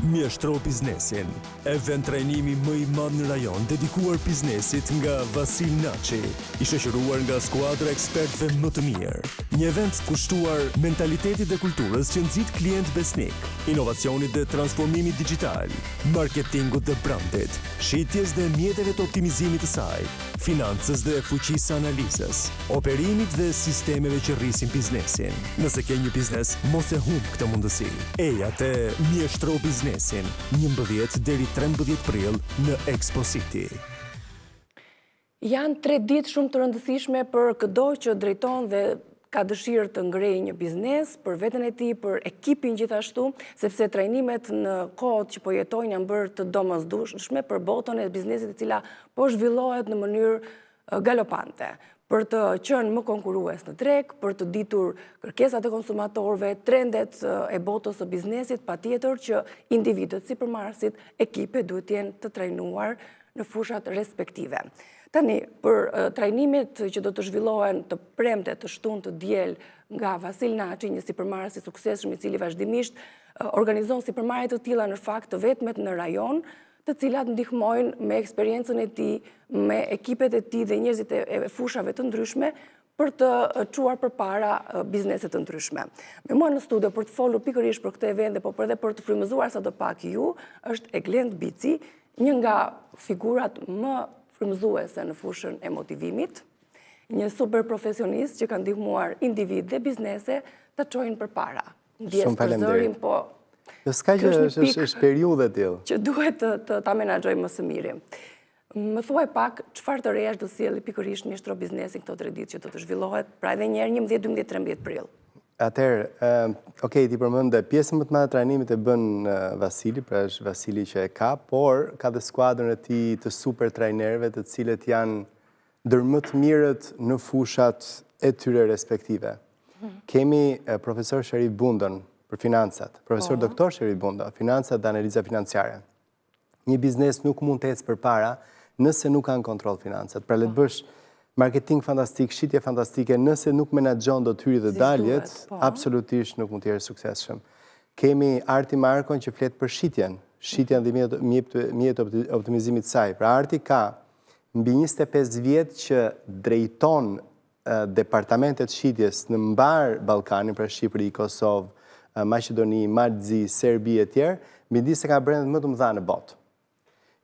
Mjeshtro biznesin, event trajnimi më i madh në rajon dedikuar biznesit nga Vasil Naçi, i shoqëruar nga skuadra ekspertëve më të mirë. Një event kushtuar mentalitetit dhe kulturës që nxit klient besnik, inovacionit dhe transformimit digital, marketingut dhe brandit, shitjes dhe mjeteve të optimizimit të saj, financës dhe fuqisë analizës, operimit dhe sistemeve që rrisin biznesin. Nëse ke një biznes, mos e humb këtë mundësi. Eja te Mjeshtro biznesin, 11 deri 13 prill në Expo City. Janë 3 ditë shumë të rëndësishme për çdo që drejton dhe ka dëshirë të ngrejë një biznes, për veten e tij, për ekipin gjithashtu, sepse trajnimet në kohët që po jetojnë janë bërë të domosdoshme për botën e biznesit e cila po zhvillohet në mënyrë galopante, për të qenë më konkurrues në treg, për të ditur kërkesat e konsumatorëve, trendet e botës së biznesit, patjetër që individët, sipërmarrësit, ekipet duhet të jenë të trajnuar në fushat respektive. Tani, për trajnimet që do të zhvillohen të premte, të shtunë, të diel nga Vasil Naçi, një sipërmarrës i suksesshëm i cili vazhdimisht organizon sipërmarrje të tilla në fakt të vetmet në rajon, të cilat ndihmojnë me eksperiencën e tij, me ekipet e tij dhe njerëzit e fushave të ndryshme për të çuar përpara biznese të ndryshme. Me mua në studio për të folur pikërisht për këtë event dhe edhe për të frymëzuar sadopak ju, është Eglend Bici, një nga figurat më frymëzuese në fushën e motivimit, një super profesionist që ka ndihmuar individ dhe biznese të çojnë përpara. Ndjes për zërin, po s'ka që është periudhë e tillë që duhet ta menaxhojmë më së miri. Më thuaj pak çfarë të reja do sjellë pikërisht Mjeshtro biznesin këto 3 ditë që do të zhvillohet, pra edhe një herë 11, 12, 13 prill. Atëherë, ti përmendë pjesën më të madhe të trajnimit e bën Vasili, pra është Vasili që e ka, por ka dhe skuadrën e tij të super trajnerëve, të cilët janë ndër më të mirët në fushat e tyre respektive. Kemi profesor Sherif Bundën për financat, profesor doktor Sherif Bunda, financat dhe analiza financiare. Një biznes nuk mund të ecë përpara nëse nuk kanë kontroll financat. Pra le të bësh marketing fantastik, shitje fantastike, nëse nuk menaxhon dot hyrjet dhe daljet, absolutisht nuk mund të jesh suksesshëm. Kemi Arti Markon që flet për shitjen dhe mjet optimizimit të saj. Pra Arti ka mbi 25 vjet që drejton departamentet shitjes në mbar Ballkanin, pra Shqipëri, Kosovë, Maqedoni, Malzi, Serbi e tjerë, mbi se ka brendet më të mëdha në botë.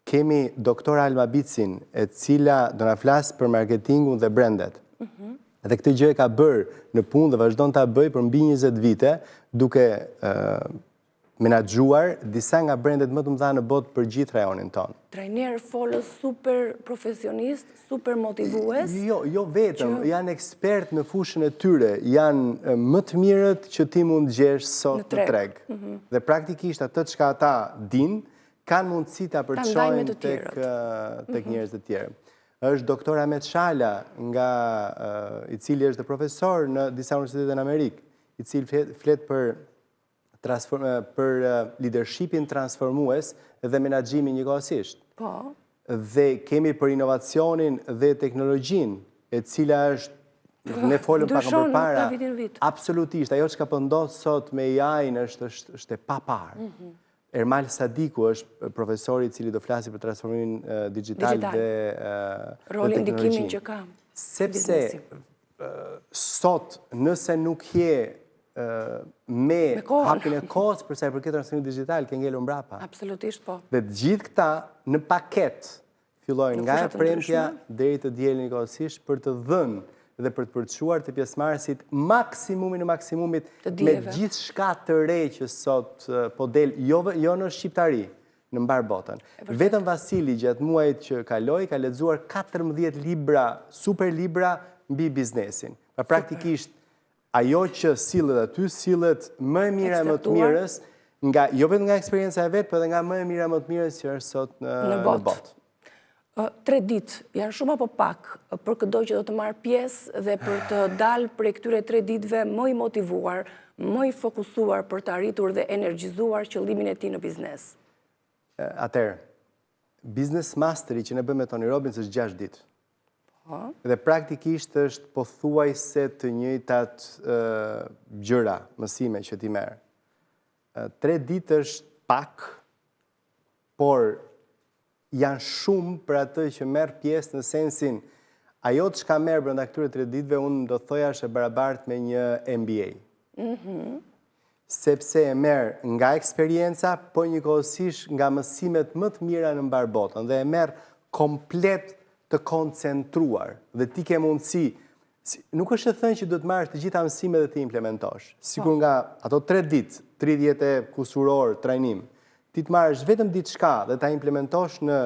Kemi doktor Alma Bicin, e cila do na flasë për marketingun dhe brendet. Dhe këtë gjë e ka bërë në punë dhe vazhdon ta bëj për mbi 20 vite, duke menaxhuar disa nga brendet më të mëdha në botë për gjithë rajonin tonë. Trajner folës super profesionist, super motivues. Jo vetëm, janë ekspert në fushën e tyre, janë më të mirët që ti mund gjesh sot në treg. Dhe praktikisht atë çka ata dinë, kanë mundësi ta përçojnë tek njerëz të tjerë. Është doktor Ahmet Shala, i cili është profesor në disa universitete në Amerikë, i cili flet për leadershipin transformues dhe menaxhimin njëkohësisht. Dhe kemi për inovacionin dhe teknologjinë, e cila është, ne folëm pak më përpara, absolutisht, ajo që ka ndodh sot me AI-n është e paparë. Ermal Sadiku është profesori i cili do flasi për transformimin digital dhe rolin ndikimin që ka. Sepse sot nëse nuk je me hapjen e kohës për sa i përket transformimit digital, ke ngelur mbrapa. Absolutisht po. Dhe të gjithë këta në paket fillojnë nga premtja deri të dielën njëkohësisht për të dhënë dhe për të përçuar të pjesëmarrësit maksimumin e maksimumit me gjithë shka të re që sot po del, jo në shqiptari, në mbar botën. Vetëm Vasili gjatë muajit që kaloi ka lexuar 14 libra, super libra mbi biznesin. Pra praktikisht ajo që sillet aty, sillet më e mira e më të mirës, jo vetëm nga eksperienca e vet, por edhe nga më e mira e më të mirës që është sot në botë. 3 ditë janë shumë apo pak për çdo që do të marrë pjesë dhe për të dalë prej këtyre 3 ditëve më i motivuar, më i fokusuar për të arritur dhe energjizuar qëllimin e tij në biznes? Atëherë, Business Mastery që ne bëjmë me Tony Robbins është 6 ditë. Dhe praktikisht është pothuajse të njëjtat gjëra, mësime që ti merr. 3 ditë është pak, por janë shumë për atë që merr pjesë në sensin ajo që ka merr brenda këtyre 3 ditëve, unë do thoja është e barabartë me një MBA. Sepse e merr nga eksperienca, po njëkohësisht nga mësimet më të mira në mbar botën dhe e merr komplet të koncentruar dhe ti ke mundësi. Nuk është e thënë që do të marrësh të gjitha mësimet dhe të implementosh. Sikur nga ato 3 ditë, 30 e kusuror trajnim, ti të marrësh vetëm diçka dhe ta implementosh në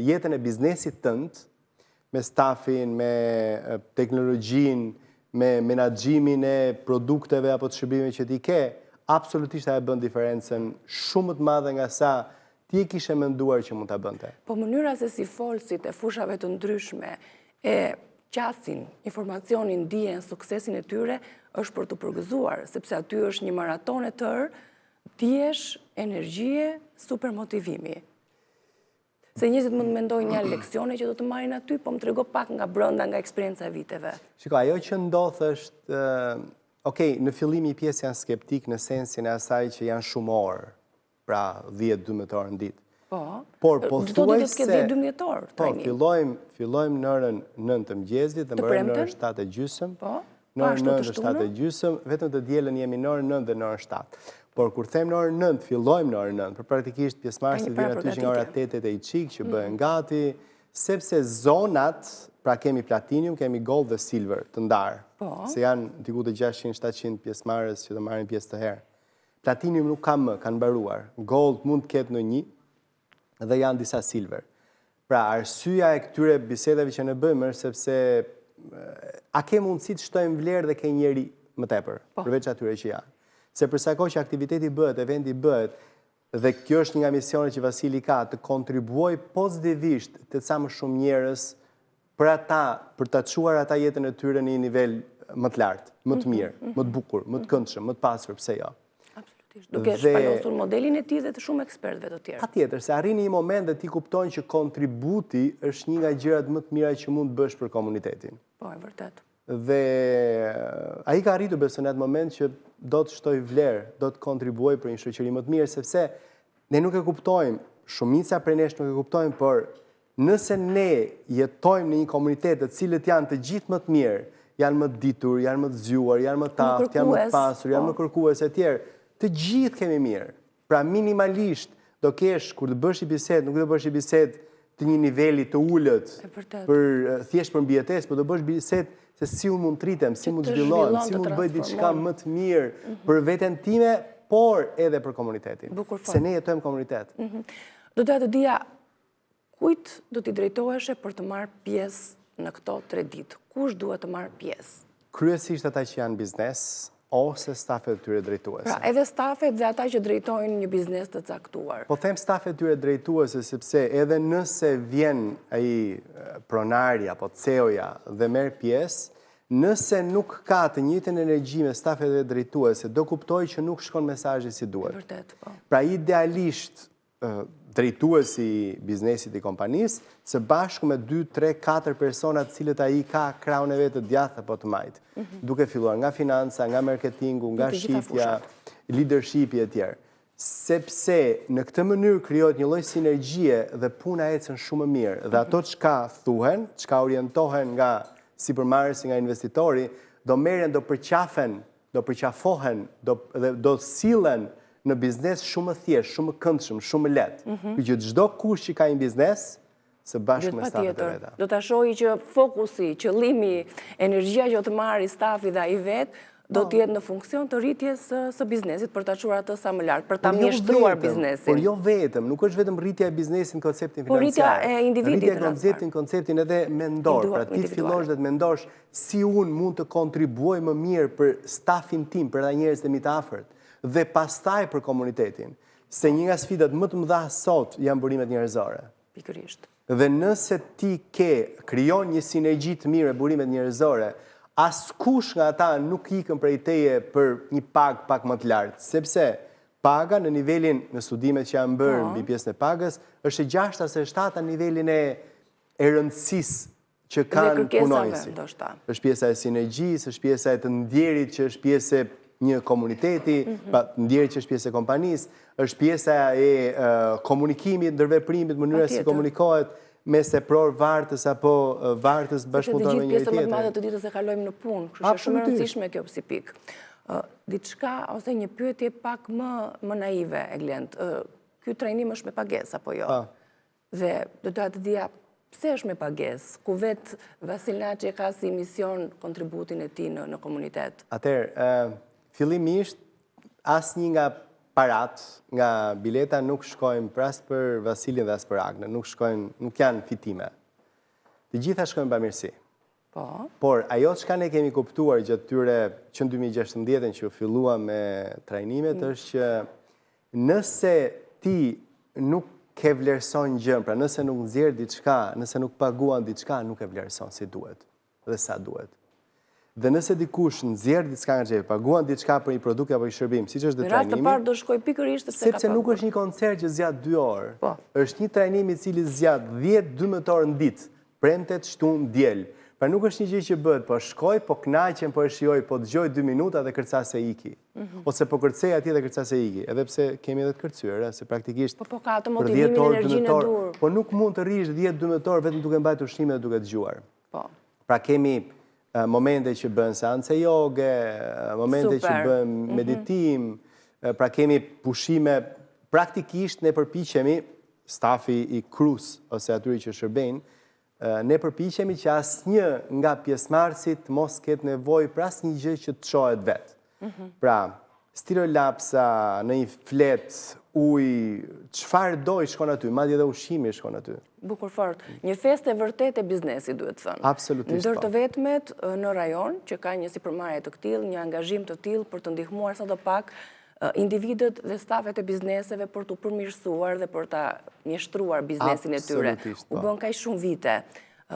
jetën e biznesit tënd, me stafin, me teknologjinë, me menaxhimin e produkteve apo të shërbimeve që ti ke, absolutisht ajo bën diferencën shumë të madhe nga sa ti e kishe menduar që mund ta bënte. Po mënyra se si folësit e fushave të ndryshme e qasin informacionin, dijen, suksesin e tyre është për të përgëzuar, sepse aty është një maraton e tërë, dijesh, energjie, super motivimi. Se njerëzit mund të mendojnë një leksione që do të marrin aty, po më trego pak nga brenda, nga eksperienca e viteve. Shiko, ajo që ndodh është, në fillim i pjesë janë skeptik në sensin e asaj që janë shumë orë, pra 10-12 orë në ditë. Por pothuajse 12 orë. Po, fillojmë në orën 9 të mëngjesit dhe mbarojmë në orën 7:30. Po. Në orën 9 dhe 7:30, vetëm të dielën jemi në orën 9 dhe në orën 7. Por kur them në orën 9, fillojmë në orën 9, për praktikisht pjesëmarrësit vjen aty që nga ora 8 e i çik që bëhen gati, sepse zonat, pra kemi platinum, kemi gold dhe silver të ndarë. Se janë diku të 600-700 pjesëmarrës që do marrin pjesë të herë. Platinum nuk ka më, kanë mbaruar. Gold mund të ketë në 1 dhe janë disa silver. Pra arsyeja e këtyre bisedave që ne bëjmë është sepse a ke mundësi të shtojmë vlerë dhe ke njeri më tepër, përveç atyre që janë. Se përsa kohë që aktiviteti bëhet, eventi bëhet, dhe kjo është një nga misionet që Vasili ka, të kontribuoj pozitivisht të ca më shumë njerëz për ata, për të çuar ata jetën e tyre në një nivel më të lartë, më të mirë, më të bukur, më të këndshëm, më të pasur, pse jo. Absolutisht. Duke shpalosur modelin e tij dhe të shumë ekspertëve të tjerë. Patjetër, se arrin një moment dhe ti kupton që kontributi është një nga gjërat më të mira që mund të bësh për komunitetin. Po, e vërtet. Dhe ai ka arritur besoj në atë moment që do të shtoj vlerë, do të kontribuoj për një shoqëri më të mirë, sepse ne nuk e kuptojmë, shumica prej nesh nuk e kuptojmë, por nëse ne jetojmë në një komunitet të cilët janë të gjithë më të mirë, janë më të ditur, janë më të zgjuar, janë më të aftë, janë më të pasur, janë më kërkues e tjerë, të gjithë kemi mirë. Pra minimalisht do kesh kur të bësh një bisedë, nuk do bësh një bisedë të një niveli të ulët për thjesht për mbijetesë, por do bësh bisedë se si unë mund të rritem, si mund të zhvillohem, si mund të bëj diçka më të mirë për veten time, por edhe për komunitetin. Se ne jetojmë komunitet. Do të dija, kujt do t'i drejtoheshe për të marrë pjesë në këto 3 ditë? Kush duhet të marrë pjesë? Kryesisht ata që janë biznes, ose stafet të tyre drejtuese. Pra, edhe stafet dhe ata që drejtojnë një biznes të caktuar. Po them stafet të tyre drejtuese, sepse edhe nëse vjen ai pronari apo CEO-ja dhe merr pjesë, nëse nuk ka të njëjtën energji me stafet e drejtuese, do kuptoj që nuk shkon mesazhi si duhet. Vërtet, po. Pra idealisht drejtuesi i biznesit i kompanisë, së bashku me 2, 3, 4 persona të cilët ai ka krahun e vet të djathtë apo të majtë, duke filluar nga financa, nga marketingu, nga shitja, leadershipi e tjerë. Sepse në këtë mënyrë krijohet një lloj sinergjie dhe puna ecën shumë më mirë. Dhe ato çka thuhen, çka orientohen nga sipërmarrësi, nga investitori, do merren, do përqafen, do përqafohen, do sillen në biznes shumë më thjesht, shumë më këndshëm, shumë më lehtë. Që çdo kush që ka një biznes, së bashku me stafet e veta. Do ta shohë që fokusi, qëllimi, energjia që do të marrë stafi dhe ai vet, do të jetë në funksion të rritjes së biznesit për ta çuar atë sa më lart, për ta mjeshtruar biznesin. Por jo vetëm, nuk është vetëm rritja e biznesit në konceptin financiar. Por rritja e individit. Rritja e konceptin edhe mendor, pra ti fillosh dhe të mendosh si unë mund të kontribuoj më mirë për stafin tim, për ata njerëz të mi të afërt, dhe pastaj për komunitetin. Se një nga sfidat më të mëdha sot janë burimet njerëzore. Pikërisht. Dhe nëse ti krijon një sinergji të mirë me burimet njerëzore, askush nga ata nuk ikën prej teje për një pagë pak më të lartë, sepse paga në nivelin, në studimet që janë bërë mbi pjesën e pagës, është 6 ose 7 në nivelin e rëndësisë që kanë punonjësit. Është pjesa e sinergjisë, është pjesa e të ndjerit, që është pjesë një komuniteti, ndjeri që është pjesë e kompanisë, është pjesa e komunikimit, ndërveprimit, mënyra si komunikohet mes e pror vartës apo vartës bashkëpunëtor me njëri tjetër. Të gjithë pjesën më të madhe të ditës e kalojmë në punë, kështu që shumë e rëndësishme kjo si pikë. Diçka ose një pyetje pak më naive, Eglend. Ky trajnim është me pagesë apo jo? Dhe do të dija pse është me pagesë, ku vetë Vasil Naçi ka si mision kontributin e tij në komunitet. Atëherë, fillimisht asnjë nga parat, nga bileta nuk shkojnë as për Vasilin dhe as për Agnën, nuk janë fitime. Të gjitha shkojnë bamirësi. Por ajo çka ne kemi kuptuar gjatë tyre që në 2016 që u fillua me trajnimet është që nëse ti nuk ke vlerëson gjën, pra nëse nuk nxjerr diçka, nëse nuk paguan diçka, nuk e vlerëson si duhet dhe sa duhet. Dhe nëse dikush nxjerr diçka nga xhepi, paguan diçka për një produkt apo një shërbim, siç është trajnimi. Në rast të parë do shkoj pikërisht sepse nuk është një koncert që zgjat 2 orë. Është një trajnim i cili zgjat 10-12 orë në ditë, premtet, shtunë, diel. Pra nuk është një gjë që bëhet, po shkoj, po kënaqem, po e shijoj, po dëgjoj 2 minuta dhe kërcas e iki. Ose po kërcej atje dhe kërcas e iki. Edhe pse kemi edhe të kërcyer, se praktikisht po ka atë motivimin, energjinë e dur. Po nuk mund të rish 10-12 orë vetëm duke mbajtur ushqime dhe duke dëgjuar. Pra kemi momente që bën seance joge, momente që bën meditim, pra kemi pushime, praktikisht ne përpiqemi, stafi i krus ose atyri që shërbejnë, ne përpiqemi që asnjë nga pjesëmarrësit mos ketë nevojë për asnjë gjë që të çohet vetë. Pra, stilolapsa, në një flet, ujë, çfarë do i shkon aty, madje edhe ushqimi shkon aty. Bukur fort. Një festë e vërtetë e biznesit, duhet thënë. Absolutisht. Ndër të vetmet në rajon që ka një sipërmarrje të tillë, një angazhim të tillë për të ndihmuar sadopak individët dhe stafet e bizneseve për të përmirësuar dhe për ta mjeshtruar biznesin e tyre. U bën kaq shumë vite.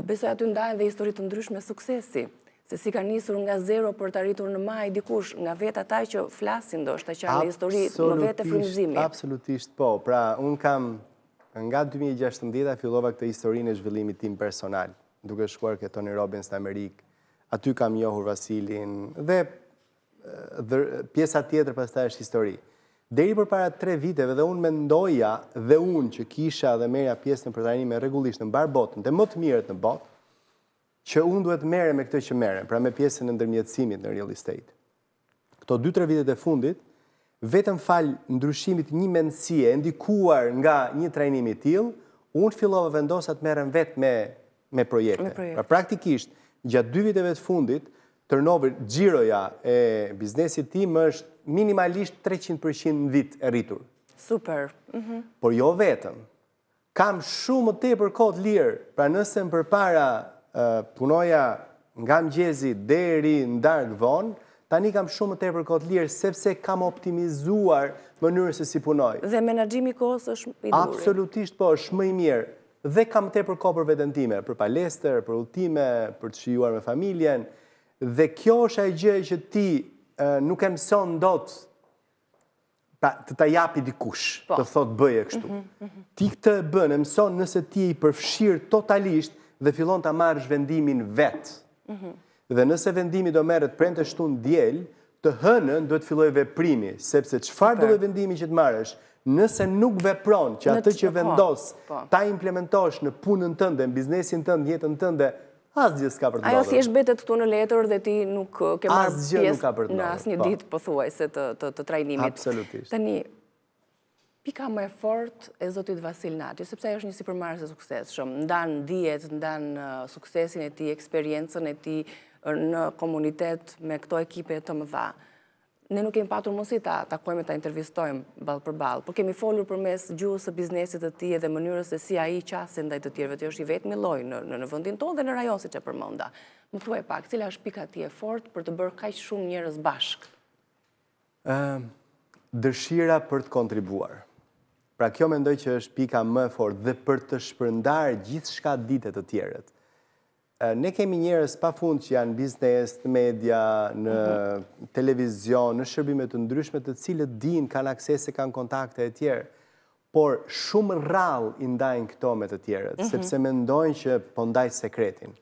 Besoj aty ndahen dhe histori të ndryshme suksesi, se si ka nisur nga zero për të arritur në maj dikush nga vetë ata që flasin ndoshta që kanë histori më vete frymëzimi. Absolutisht po. Pra, un kam nga 2016 fillova këtë historinë e zhvillimit tim personal, duke shkuar ke Tony Robbins në Amerikë. Aty kam njohur Vasilin dhe pjesa tjetër pastaj është histori. Deri përpara 3 viteve dhe unë mendoja dhe unë që kisha dhe merja pjesë në trajnime rregullisht në mbar botën, dhe më të mirët në botë, që unë duhet merre me këtë që merrem, pra me pjesën e ndërmjetësimit në real estate. Këto 2-3 vitet e fundit, vetëm fal ndryshimit një mendësie ndikuar nga një trajnim i tillë, unë fillova vendosa të merrem vetë me projekte. Pra praktikisht gjatë 2 viteve të fundit, turnover, xhiroja e biznesit tim është minimalisht 300% në vit e rritur. Super. Por jo vetëm. Kam shumë më tepër kohë të lirë, pra nëse më përpara punoja nga mëngjesi deri në darkë vonë, tani kam shumë më tepër kohë të lirë sepse kam optimizuar mënyrën se si punoj. Dhe menaxhimi i kohës është i durë. Absolutisht po, është më i mirë. Dhe kam tepër kohë për veten time, për palestër, për udhëtime, për të shijuar me familjen. Dhe kjo është ajo gjë që ti nuk e mëson dot të ta japi dikush, të thotë bëje kështu. Ti këtë bën, e mëson nëse ti i përfshirë totalisht dhe fillon ta marrësh vendimin vet. Dhe nëse vendimi do merret premte shtunë diel, të hënën duhet filloj veprimi, sepse çfarë do vendimi që të marrësh, nëse nuk vepron që atë që vendos ta implementosh në punën tënde, në biznesin tënd, në jetën tënde, asgjë s'ka për të ndodhur. Ajo thjesht betet këtu në letër dhe ti nuk ke marrë pjesë në asnjë ditë pothuajse të trajnimit. Absolutisht. Tani pika më e fortë e zotit Vasil Naçi, sepse ai është një sipërmarrës i suksesshëm, ndan dijet, ndan suksesin e tij, eksperiencën e tij në komunitet me këto ekipe të mëdha. Ne nuk kemi patur mundësi ta takojmë ta intervistojmë ballë për ballë, por kemi folur përmes gjuhës së biznesit të tij dhe mënyrës se si ai qasen ndaj të tjerëve. Ti është i vetmi lloj në vendin tonë dhe në rajon siç e përmenda. Më thuaj pak, cila është pika e tij e fortë për të bërë kaq shumë njerëz bashk? Dëshira për të kontribuar. Pra kjo mendoj që është pika më e fortë dhe për të shpërndarë gjithçka ditët të tjerët. Ne kemi njerëz pafund që janë biznes, në media, në televizion, në shërbime të ndryshme të cilët dinë, kanë aksese, kanë kontakte e tjerë, por shumë rrallë i ndajnë këto me të tjerët, sepse mendojnë që po ndaj sekretin.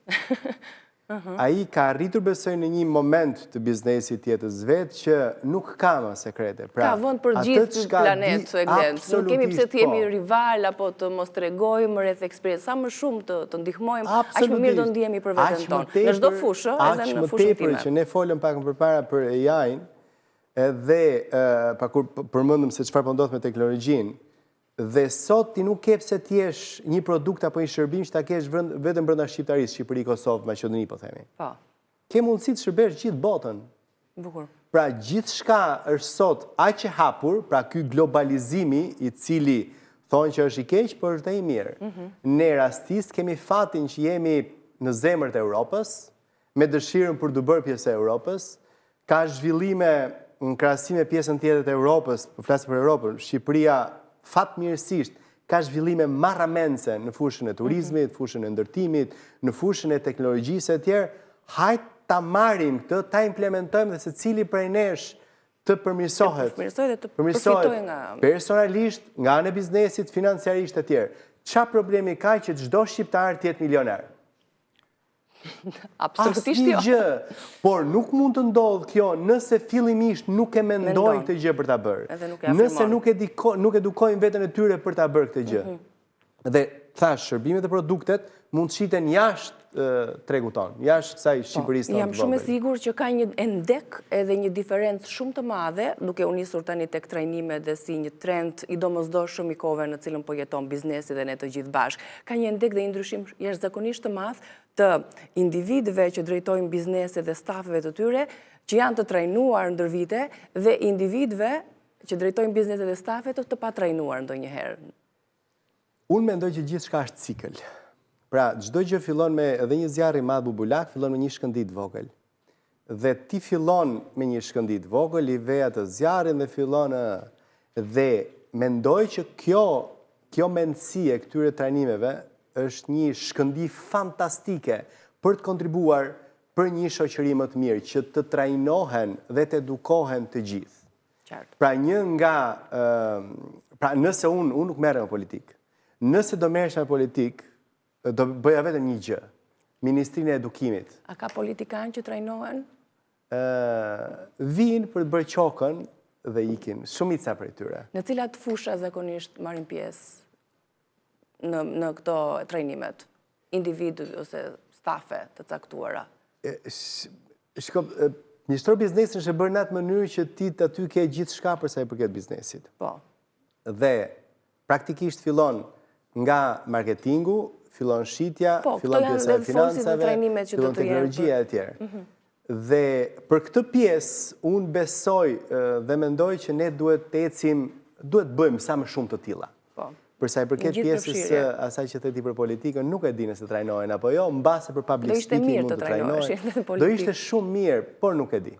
Ai ka arritur besoj në një moment të biznesit jetës vetë që nuk ka më sekrete. Ka vënd për gjithë planet, Eglend. Nuk kemi pse të jemi rival, apo të mos tregojmë rreth eksperiencë. Sa më shumë të ndihmojmë, aq më mirë do ndihemi për veten tonë. Në çdo fushë, edhe në fushën time. Aq më tepër që ne folëm pak më përpara për AI-n, edhe kur përmendëm se çfarë po ndodh me teknologjinë, dhe sot ti nuk ke pse të jesh një produkt apo një shërbim që ta kesh vetëm brenda Shqipërisë, Shqipëri, Kosovë, Maqedoni, po themi. Po. Ke mundësi të shërbesh gjithë botën. Bukur. Pra gjithçka është sot aq e hapur, pra ky globalizimi i cili thonë që është i keq, por është i mirë. Ne rastisht kemi fatin që jemi në zemër të Europës, me dëshirën për të bërë pjesë e Europës, ka zhvillime në krahasim me pjesën tjetër të Europës, po flas për Europën, Shqipëria fatmirësisht ka zhvillime marramense në fushën e turizmit, fushën e ndërtimit, në fushën e teknologjisë e tjerë. Hajt ta marrim këtë, ta implementojmë dhe secili prej nesh të përmirësohet. Përmirësohet dhe të përfitojë nga personalisht, nga ana e biznesit, financiarisht e tjerë. Çfarë problemi ka që çdo shqiptar të jetë milioner? Absolutisht jo. Asnjë gjë, por nuk mund të ndodhë kjo nëse fillimisht nuk e mendojnë këtë gjë për ta bërë. Nëse nuk edukojnë veten e tyre për ta bërë këtë gjë. Dhe thash, shërbimet e produktet mund të shiten jashtë tregut tonë, jashtë kësaj Shqipërisë tonë. Jam shumë e sigurt që ka një endek edhe një diferencë shumë të madhe, duke u nisur tani tek trajnimet dhe si një trend i domosdoshëm i kohëve në cilën po jeton biznesi dhe ne të gjithë bashkë. Ka një endek dhe një ndryshim jashtëzakonisht të madh të individëve që drejtojnë bizneset dhe stafeve të tyre, që janë të trajnuar ndër vite, dhe individëve që drejtojnë bizneset dhe stafet të patrajnuar ndonjëherë. Unë mendoj që gjithçka është cikël. Pra, çdo gjë fillon me edhe një zjarr i madh bubulak, fillon me një shkëndijë të vogël. Dhe ti fillon me një shkëndijë të vogël, i ve atë zjarrin dhe fillon dhe mendoj që kjo mendësi e këtyre trajnimeve është një shkëndijë fantastike për të kontribuar për një shoqëri më të mirë, që të trajnohen dhe të edukohen të gjithë. Pra pra nëse unë nuk merrem me politikë, nëse do merresh me politikë, do bëja vetëm një gjë, Ministrinë e Edukimit. A ka politikanë që trajnohen? Vinë për të bërë qokën dhe ikin, shumica prej tyre. Në cilat fusha zakonisht marrin pjesë në këto trajnimet? Individu ose stafe të caktuara? Ministror biznesin është bërë në atë mënyrë që ti aty ke gjithçka për sa i përket biznesit. Po. Dhe praktikisht fillon nga marketingu, fillon shitja, fillon pjesa e financave, fillon teknologjia e tjerë. Dhe për këtë pjesë, unë besoj dhe mendoj që ne duhet bëjmë sa më shumë të tilla. Përsa i përket pjesës asaj që theti për politikën, nuk e di nëse trajnohen apo jo, mbase për public speaking mund të trajnohen. Do ishte shumë mirë, por nuk e di.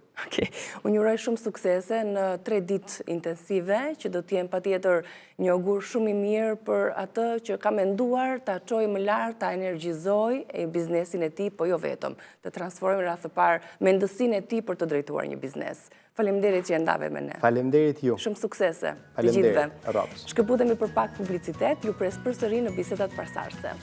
Unë juroj shumë suksese në 3 ditë intensive, që do t'jem patjetër një augur shumë i mirë për atë që ka menduar ta çojë më lart, ta energjizoj biznesin e tij, po jo vetëm, të transformojmë rreth të parë mendësinë e tij për të drejtuar një biznes. Faleminderit që ndave me ne. Faleminderit ju. Shumë suksese të gjithëve. Faleminderit. Shkëputemi për pak publicitet, ju pres përsëri në bisedat parsarse.